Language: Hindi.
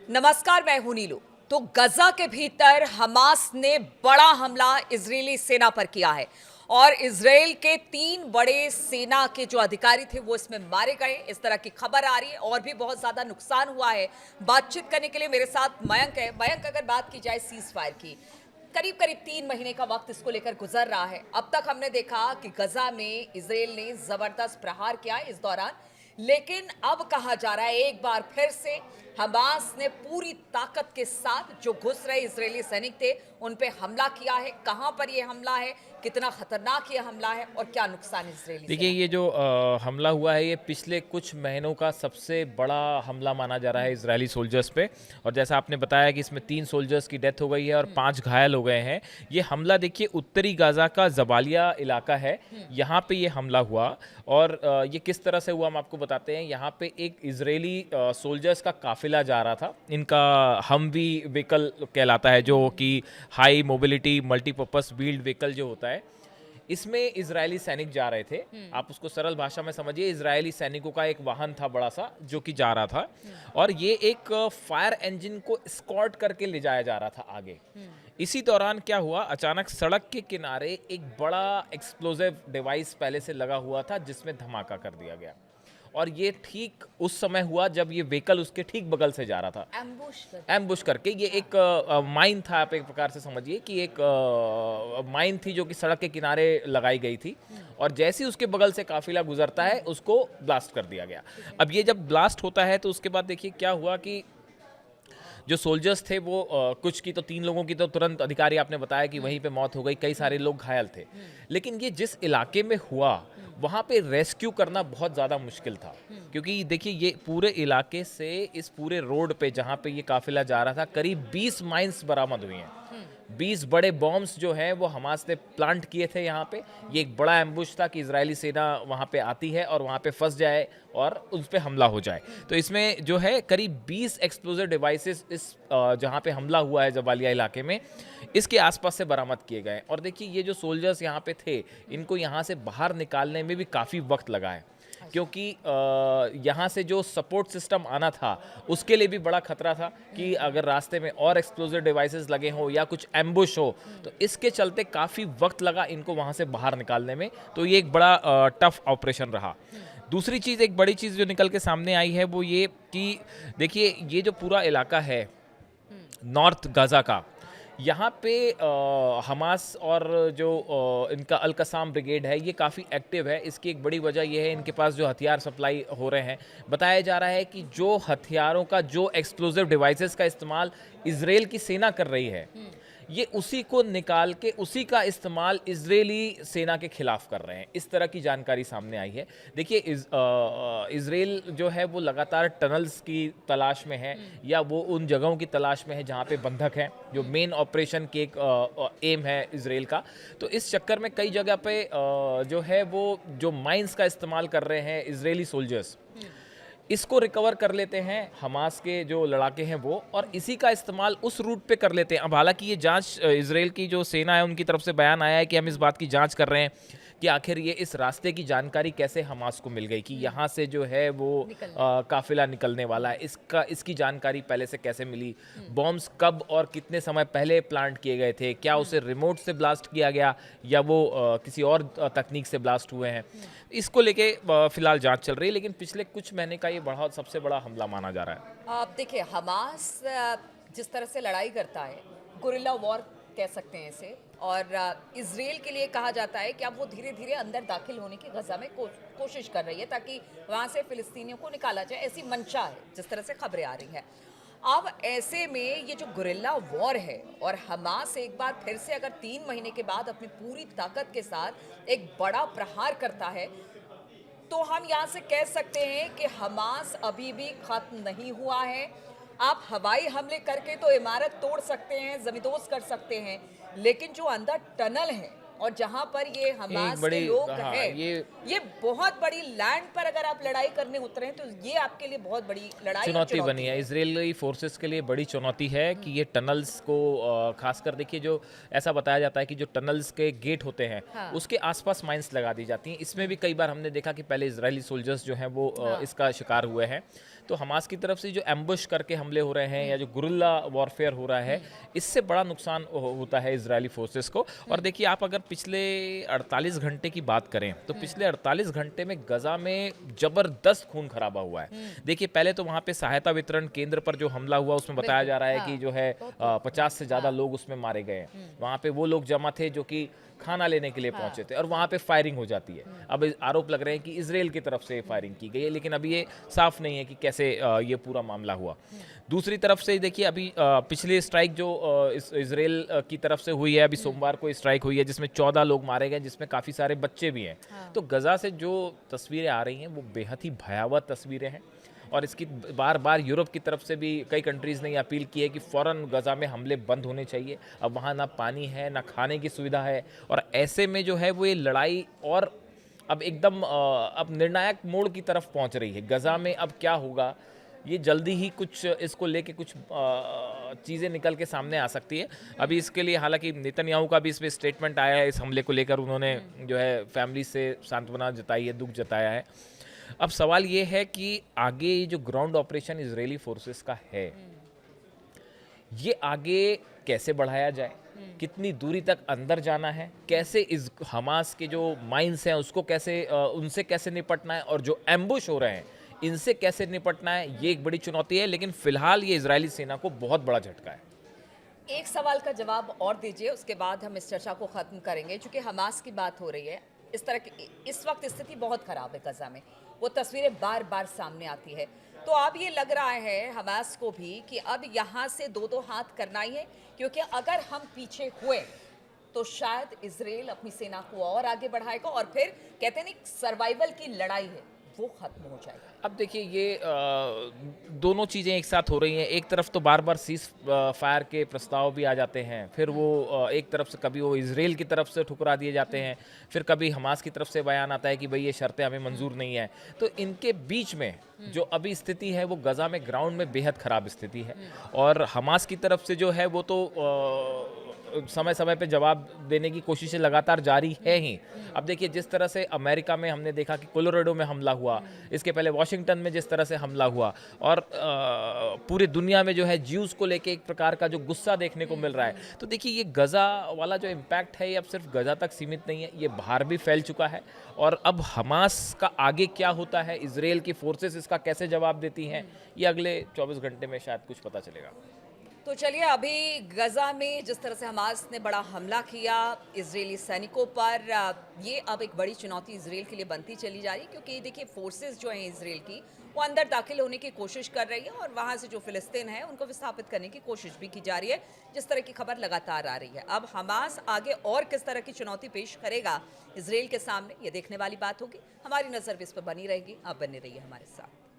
नमस्कार, मैं हूं नीलू। तो गजा के भीतर हमास ने बड़ा हमला इजरायली सेना पर किया है और इजराइल के 3 बड़े सेना के जो अधिकारी थे वो इसमें मारे गए, इस तरह की खबर आ रही है। और भी बहुत ज्यादा नुकसान हुआ है। बातचीत करने के लिए मेरे साथ मयंक है। मयंक, अगर बात की जाए सीज फायर की, करीब करीब 3 महीने का वक्त इसको लेकर गुजर रहा है। अब तक हमने देखा कि गजा में इजराइल ने जबरदस्त प्रहार किया इस दौरान, लेकिन अब कहा जा रहा है एक बार फिर से हमास ने पूरी ताकत के साथ जो घुस रहे इजरायली सैनिक थे उन पे हमला किया है। कहां पर यह हमला है, कितना खतरनाक ये हमला है और क्या नुकसान इजरायली देखिए, सेना ये जो हमला हुआ है ये पिछले कुछ महीनों का सबसे बड़ा हमला माना जा रहा है इजरायली सोल्जर्स पे। और जैसा आपने बताया कि इसमें 3 सोल्जर्स की डेथ हो गई है और 5 घायल हो गए हैं। ये हमला देखिए उत्तरी गाज़ा का जबालिया इलाका है, यहाँ पे ये हमला हुआ। और ये किस तरह से हुआ हम आपको बताते हैं। यहाँ पे एक इजरायली सोल्जर्स का काफिला जा रहा था। इनका हमवी व्हीकल कहलाता है, जो कि high mobility multipurpose wheeled vehicle जो होता है। इसमें इजरायली सैनिक जा रहे थे। आप उसको सरल भाषा में समझिए, इजरायली सैनिकों का एक वाहन था बड़ा सा जो कि जा रहा था। और ये एक फायर इंजन को स्कॉर्ट करके ले जाया जा रहा था आगे। इसी दौरान क्या हुआ, अचानक सड़क के किनारे एक बड़ा एक्सप्लोजिव डिवाइस पहले से लगा हुआ था जिसमें धमाका कर दिया गया। और ये ठीक उस समय हुआ जब ये व्हीकल उसके ठीक बगल से जा रहा था, एम्बुश करके। ये एक माइन था, आप एक प्रकार से समझिए कि एक माइन थी जो कि सड़क के किनारे लगाई गई थी। और जैसे ही उसके बगल से काफिला गुजरता है उसको ब्लास्ट कर दिया गया। अब ये जब ब्लास्ट होता है तो उसके बाद देखिए क्या हुआ कि जो सोल्जर्स थे वो कुछ की तो 3 लोगों की तो तुरंत अधिकारी आपने बताया कि वहीं पे मौत हो गई, कई सारे लोग घायल थे। लेकिन ये जिस इलाके में हुआ वहाँ पे रेस्क्यू करना बहुत ज़्यादा मुश्किल था, क्योंकि देखिए ये पूरे इलाके से इस पूरे रोड पे जहाँ पे ये काफिला जा रहा था करीब 20 माइंस बरामद हुई हैं। 20 बड़े बॉम्ब्स जो हैं वो हमास ने प्लांट किए थे यहाँ पे। ये एक बड़ा एम्बुश था कि इजरायली सेना वहाँ पे आती है और वहाँ पे फंस जाए और उस पे हमला हो जाए। तो इसमें जो है करीब 20 एक्सप्लोजिव डिवाइसेस इस जहाँ पे हमला हुआ है जबालिया इलाके में, इसके आसपास से बरामद किए गए। और देखिए ये जो सोल्जर्स यहाँ पे थे इनको यहाँ से बाहर निकालने में भी काफ़ी वक्त लगा है, क्योंकि यहाँ से जो सपोर्ट सिस्टम आना था उसके लिए भी बड़ा खतरा था कि अगर रास्ते में और एक्सप्लोजिव डिवाइसेस लगे हो या कुछ एम्बुश हो, तो इसके चलते काफ़ी वक्त लगा इनको वहाँ से बाहर निकालने में। तो ये एक बड़ा टफ ऑपरेशन रहा। दूसरी चीज़, एक बड़ी चीज़ जो निकल के सामने आई है वो ये कि देखिए ये जो पूरा इलाका है नॉर्थ गाज़ा का, यहाँ पे हमास और जो इनका अल कसाम ब्रिगेड है ये काफ़ी एक्टिव है। इसकी एक बड़ी वजह यह है इनके पास जो हथियार सप्लाई हो रहे हैं। बताया जा रहा है कि जो हथियारों का, जो एक्सप्लोजिव डिवाइसेस का इस्तेमाल इजराइल की सेना कर रही है, ये उसी को निकाल के उसी का इस्तेमाल इजरायली सेना के खिलाफ कर रहे हैं। इस तरह की जानकारी सामने आई है। देखिए इजराइल जो है वो लगातार टनल्स की तलाश में है या वो उन जगहों की तलाश में है जहाँ पे बंधक हैं, जो मेन ऑपरेशन की एक एम है इजराइल का। तो इस चक्कर में कई जगह पे जो है वो जो माइंस का इस्तेमाल कर रहे हैं इजरायली सोल्जर्स, इसको रिकवर कर लेते हैं हमास के जो लड़ाके हैं वो, और इसी का इस्तेमाल उस रूट पे कर लेते हैं। अब हालांकि ये जांच इजराइल की जो सेना है उनकी तरफ से बयान आया है कि हम इस बात की जांच कर रहे हैं कि आखिर ये इस रास्ते की जानकारी कैसे हमास को मिल गई कि यहाँ से जो है वो काफिला निकलने वाला है। इसकी जानकारी पहले से कैसे मिली, बॉम्ब्स कब और कितने समय पहले प्लांट किए गए थे, क्या उसे रिमोट से ब्लास्ट किया गया या वो किसी और तकनीक से ब्लास्ट हुए हैं, इसको लेके फिलहाल जांच चल रही है। लेकिन पिछले कुछ महीने का ये सबसे बड़ा हमला माना जा रहा है। आप देखिए, हमास जिस तरह से लड़ाई करता है, गुरिल्ला वॉर कह सकते हैं इसे। और इजराइल के लिए कहा जाता है कि अब वो धीरे धीरे अंदर दाखिल होने की गजा में कोशिश कर रही है ताकि वहाँ से फिलिस्तीनियों को निकाला जाए, ऐसी मंशा है जिस तरह से खबरें आ रही हैं। अब ऐसे में ये जो गुरिल्ला वॉर है और हमास एक बार फिर से अगर 3 महीने के बाद अपनी पूरी ताकत के साथ एक बड़ा प्रहार करता है, तो हम यहाँ से कह सकते हैं कि हमास अभी भी खत्म नहीं हुआ है। आप हवाई हमले करके तो इमारत तोड़ सकते हैं, जमींदोज कर सकते हैं, लेकिन जो अंदर टनल है और जहां पर ये हमास के लोग हैं, ये बहुत बड़ी लैंड पर अगर आप लड़ाई करने उतरे हैं तो ये आपके लिए बहुत बड़ी चुनौती बनी है। इजरायली फोर्सेस के लिए बड़ी चुनौती है कि ये टनल्स को खासकर देखिए, जो ऐसा बताया जाता है कि जो टनल्स के गेट होते हैं उसके आसपास माइंस लगा दी जाती हैं। इसमें भी कई बार हमने देखा कि पहले इजरायली सोल्जर्स जो हैं वो इसका शिकार हुए हैं। तो हमास की तरफ से जो एम्बुश करके हमले हो रहे हैं या जो गुरिल्ला वॉरफेयर हो रहा है, इससे बड़ा नुकसान होता है इजरायली फोर्सेस को। और देखिए, आप अगर पिछले 48 घंटे की बात करें तो पिछले 48 घंटे में गजा में जबरदस्त खून खराबा हुआ है। देखिए, पहले तो वहाँ पे सहायता वितरण केंद्र पर जो हमला हुआ उसमें बताया जा रहा है कि जो है 50 से ज़्यादा लोग उसमें मारे गए हैं। वहाँ पे वो लोग जमा थे जो कि खाना लेने के लिए पहुंचे थे और वहाँ पे फायरिंग हो जाती है। अब आरोप लग रहे हैं कि इजराइल की तरफ से फायरिंग की गई है, लेकिन अभी ये साफ नहीं है कि कैसे ये पूरा मामला हुआ। दूसरी तरफ से देखिए, अभी पिछली स्ट्राइक जो इजराइल की तरफ से हुई है, अभी सोमवार को स्ट्राइक हुई है जिसमें 14 लोग मारे गए, जिसमें काफ़ी सारे बच्चे भी हैं। तो गजा से जो तस्वीरें आ रही हैं वो बेहद ही भयावह तस्वीरें हैं और इसकी बार बार यूरोप की तरफ से भी कई कंट्रीज़ ने ये अपील की है कि फ़ौरन गजा में हमले बंद होने चाहिए। अब वहाँ ना पानी है, ना खाने की सुविधा है और ऐसे में जो है वो ये लड़ाई और अब एकदम अब निर्णायक मोड़ की तरफ पहुँच रही है। गजा में अब क्या होगा, ये जल्दी ही कुछ इसको लेके कुछ चीज़ें निकल के सामने आ सकती है। अभी इसके लिए हालांकि नेतन्याहू का भी इसमें स्टेटमेंट आया है, इस हमले को लेकर उन्होंने जो है फैमिली से सांत्वना जताई है, दुख जताया है। अब सवाल ये है कि आगे जो ग्राउंड ऑपरेशन इजरायली फोर्सेस का है, ये आगे कैसे बढ़ाया जाए, कितनी दूरी तक अंदर जाना है, कैसे इस हमास के जो माइंस हैं उसको कैसे उनसे कैसे निपटना है और जो एम्बुश हो रहे हैं इनसे कैसे निपटना है, ये एक बड़ी चुनौती है। लेकिन फिलहाल ये इजरायली सेना को बहुत बड़ा झटका है। एक सवाल का जवाब और दीजिए, उसके बाद हम इस चर्चा को ख़त्म करेंगे। चूँकि हमास की बात हो रही है, इस तरह की इस वक्त स्थिति बहुत ख़राब है गजा में, वो तस्वीरें बार बार सामने आती है। तो अब ये लग रहा है हमास को भी कि अब यहाँ से दो दो हाथ करना ही है, क्योंकि अगर हम पीछे हुए तो शायद इजराइल अपनी सेना को और आगे बढ़ाएगा और फिर कहते नहीं सर्वाइवल की लड़ाई है वो खत्म हो जाएगा। अब देखिए, ये दोनों चीज़ें एक साथ हो रही हैं। एक तरफ तो बार बार सीज फायर के प्रस्ताव भी आ जाते हैं, फिर वो एक तरफ से कभी वो इजराइल की तरफ से ठुकरा दिए जाते हैं, फिर कभी हमास की तरफ से बयान आता है कि भाई ये शर्तें हमें मंजूर नहीं है। तो इनके बीच में जो अभी स्थिति है वो गजा में ग्राउंड में बेहद ख़राब स्थिति है और हमास की तरफ से जो है वो तो समय समय पे जवाब देने की कोशिशें लगातार जारी है ही। अब देखिए, जिस तरह से अमेरिका में हमने देखा कि कोलोराडो में हमला हुआ, इसके पहले वॉशिंगटन में जिस तरह से हमला हुआ और पूरी दुनिया में जो है ज्यूज़ को लेके एक प्रकार का जो गुस्सा देखने को मिल रहा है। तो देखिए, ये गजा वाला जो इम्पैक्ट है ये अब सिर्फ गजा तक सीमित नहीं है, ये बाहर भी फैल चुका है। और अब हमास का आगे क्या होता है, इजराइल की फोर्सेस इसका कैसे जवाब देती हैं, ये अगले 24 घंटे में शायद कुछ पता चलेगा। तो चलिए, अभी गजा में जिस तरह से हमास ने बड़ा हमला किया इजरायली सैनिकों पर, ये अब एक बड़ी चुनौती इजराइल के लिए बनती चली जा रही है, क्योंकि देखिए फोर्सेस जो हैं इजराइल की वो अंदर दाखिल होने की कोशिश कर रही है और वहाँ से जो फिलिस्तीन है उनको विस्थापित करने की कोशिश भी की जा रही है, जिस तरह की खबर लगातार आ रही है। अब हमास आगे और किस तरह की चुनौती पेश करेगा इजराइल के सामने, ये देखने वाली बात होगी। हमारी नज़र भी इस पर बनी रहेगी। आप बने रहिए हमारे साथ।